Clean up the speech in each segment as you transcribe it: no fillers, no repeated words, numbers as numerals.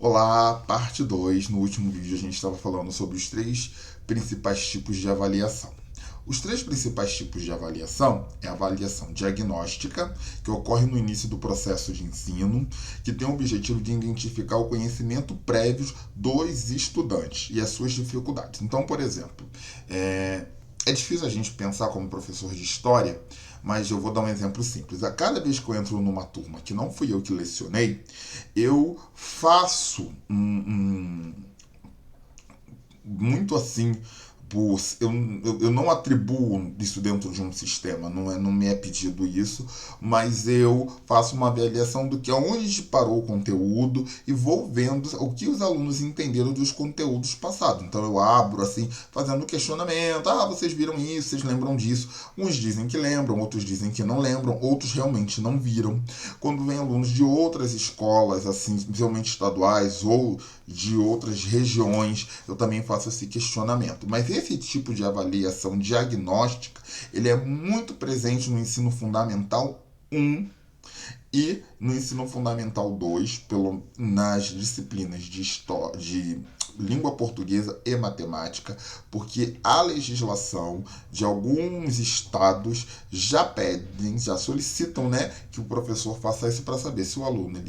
Olá, parte 2. No último vídeo a gente estava falando sobre os três principais tipos de avaliação. Os três principais tipos de avaliação é a avaliação diagnóstica, que ocorre no início do processo de ensino, que tem o objetivo de identificar o conhecimento prévio dos estudantes e as suas dificuldades. Então, por exemplo, é difícil a gente pensar como professor de história, mas eu vou dar um exemplo simples. A cada vez que eu entro numa turma que não fui eu que lecionei, eu faço muito assim. Eu não atribuo isso dentro de um sistema, não me é pedido isso, mas eu faço uma avaliação do que aonde parou o conteúdo e vou vendo o que os alunos entenderam dos conteúdos passados. Então eu abro assim, fazendo questionamento, vocês viram isso, vocês lembram disso? Uns dizem que lembram, outros dizem que não lembram, outros realmente não viram. Quando vem alunos de outras escolas, assim, principalmente estaduais ou de outras regiões, eu também faço esse questionamento. Mas esse tipo de avaliação diagnóstica, ele é muito presente no ensino fundamental 1 e no ensino fundamental 2, nas disciplinas de língua portuguesa e matemática, porque a legislação de alguns estados já pedem, já solicitam, né, que o professor faça isso para saber se o aluno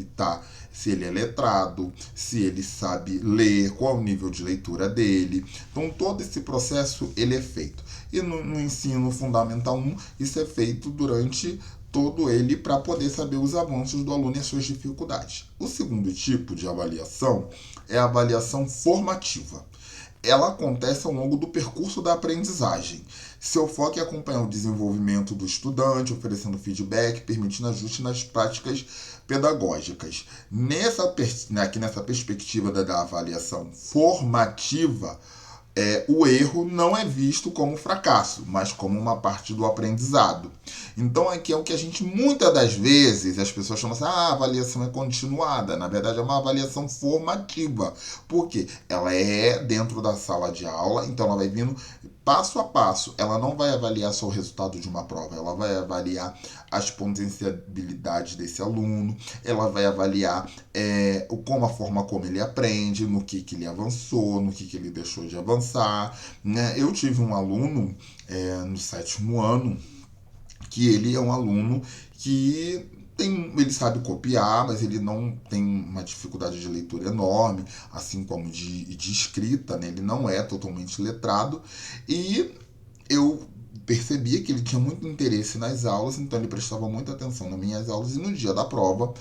se ele é letrado, se ele sabe ler, qual o nível de leitura dele. Então todo esse processo ele é feito. E no ensino fundamental 1, isso é feito durante todo ele para poder saber os avanços do aluno e as suas dificuldades. O segundo tipo de avaliação é a avaliação formativa. Ela acontece ao longo do percurso da aprendizagem. Seu foco é acompanhar o desenvolvimento do estudante, oferecendo feedback, permitindo ajuste nas práticas pedagógicas. Aqui nessa perspectiva da avaliação formativa, o erro não é visto como fracasso, mas como uma parte do aprendizado. Então aqui é o que a gente, muitas das vezes, as pessoas chamam assim, a avaliação é continuada. Na verdade é uma avaliação formativa. Por quê? Ela é dentro da sala de aula, então ela vai vindo passo a passo. Ela não vai avaliar só o resultado de uma prova, ela vai avaliar as potencialidades desse aluno, ela vai avaliar como a forma como ele aprende, no que ele avançou, no que ele deixou de avançar. Né? Eu tive um aluno no 7º ano, que ele é um aluno que ele sabe copiar, mas ele não tem uma dificuldade de leitura enorme, assim como de escrita, né? Ele não é totalmente letrado. E eu percebia que ele tinha muito interesse nas aulas, então ele prestava muita atenção nas minhas aulas, e no dia da prova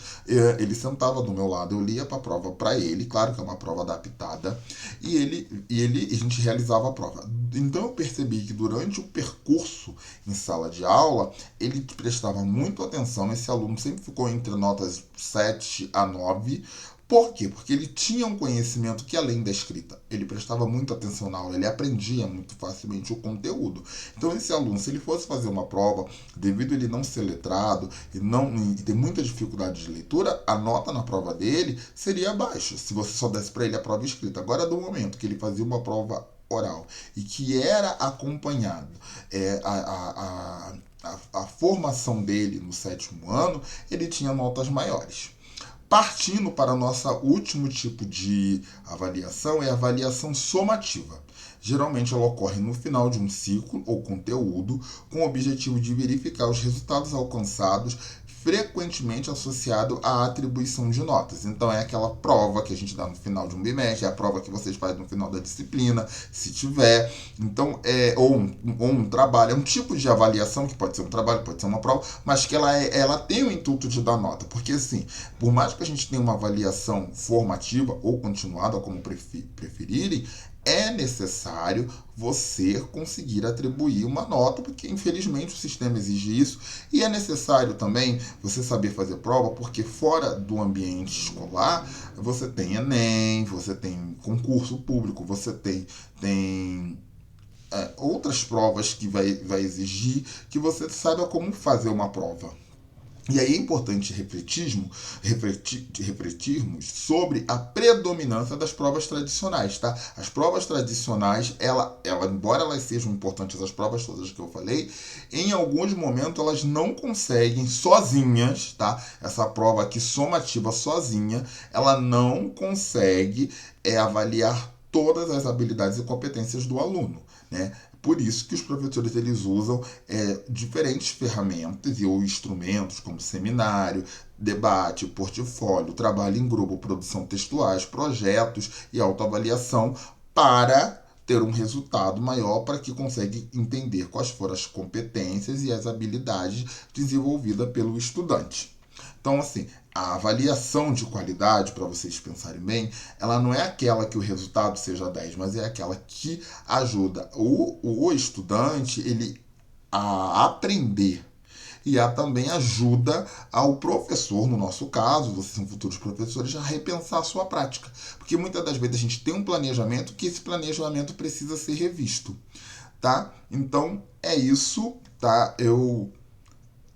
ele sentava do meu lado, eu lia para a prova para ele, claro que é uma prova adaptada, e a gente realizava a prova. Então eu percebi que durante o percurso em sala de aula, ele prestava muito atenção, esse aluno sempre ficou entre notas 7 a 9. Por quê? Porque ele tinha um conhecimento que, além da escrita, ele prestava muita atenção na aula, ele aprendia muito facilmente o conteúdo. Então, esse aluno, se ele fosse fazer uma prova, devido a ele não ser letrado e ter muita dificuldade de leitura, a nota na prova dele seria baixa, se você só desse para ele a prova escrita. Agora, do momento que ele fazia uma prova oral e que era acompanhado a formação dele no 7º ano, ele tinha notas maiores. Partindo para o nosso último tipo de avaliação, é a avaliação somativa. Geralmente ela ocorre no final de um ciclo ou conteúdo, com o objetivo de verificar os resultados alcançados, frequentemente associado à atribuição de notas. Então é aquela prova que a gente dá no final de um bimestre, é a prova que vocês fazem no final da disciplina, se tiver. Então, ou um trabalho, é um tipo de avaliação que pode ser um trabalho, pode ser uma prova, mas que ela tem o intuito de dar nota. Porque assim, por mais que a gente tenha uma avaliação formativa ou continuada, como preferirem, é necessário você conseguir atribuir uma nota, porque infelizmente o sistema exige isso, e é necessário também você saber fazer prova, porque fora do ambiente escolar, você tem Enem, você tem concurso público, você tem outras provas que vai exigir que você saiba como fazer uma prova. E aí é importante refletirmos sobre a predominância das provas tradicionais, tá? As provas tradicionais, embora elas sejam importantes, as provas todas que eu falei, em alguns momentos elas não conseguem sozinhas, tá? Essa prova aqui somativa sozinha, ela não consegue avaliar todas as habilidades e competências do aluno, né? Por isso que os professores eles usam diferentes ferramentas ou instrumentos como seminário, debate, portfólio, trabalho em grupo, produção textuais, projetos e autoavaliação para ter um resultado maior para que consegue entender quais foram as competências e as habilidades desenvolvidas pelo estudante. Então, assim, a avaliação de qualidade, para vocês pensarem bem, ela não é aquela que o resultado seja 10, mas é aquela que ajuda o estudante a aprender e também ajuda ao professor, no nosso caso, vocês são futuros professores, a repensar a sua prática. Porque muitas das vezes a gente tem um planejamento que esse planejamento precisa ser revisto, tá? Então, é isso, tá? Eu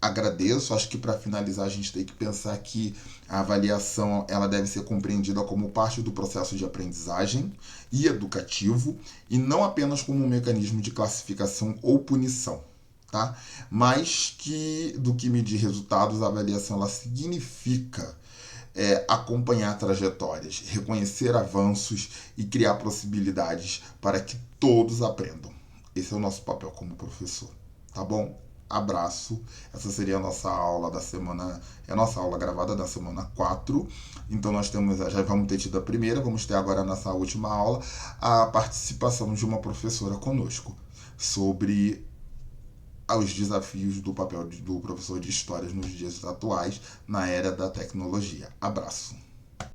agradeço. Acho que para finalizar a gente tem que pensar que a avaliação ela deve ser compreendida como parte do processo de aprendizagem e educativo e não apenas como um mecanismo de classificação ou punição, tá? Mas que do que medir resultados, a avaliação ela significa acompanhar trajetórias, reconhecer avanços e criar possibilidades para que todos aprendam. Esse é o nosso papel como professor, tá bom? Abraço. Essa seria a nossa aula da semana, é a nossa aula gravada da semana 4. Então nós já vamos ter tido a primeira, vamos ter agora nessa última aula a participação de uma professora conosco sobre os desafios do papel do professor de histórias nos dias atuais na era da tecnologia. Abraço.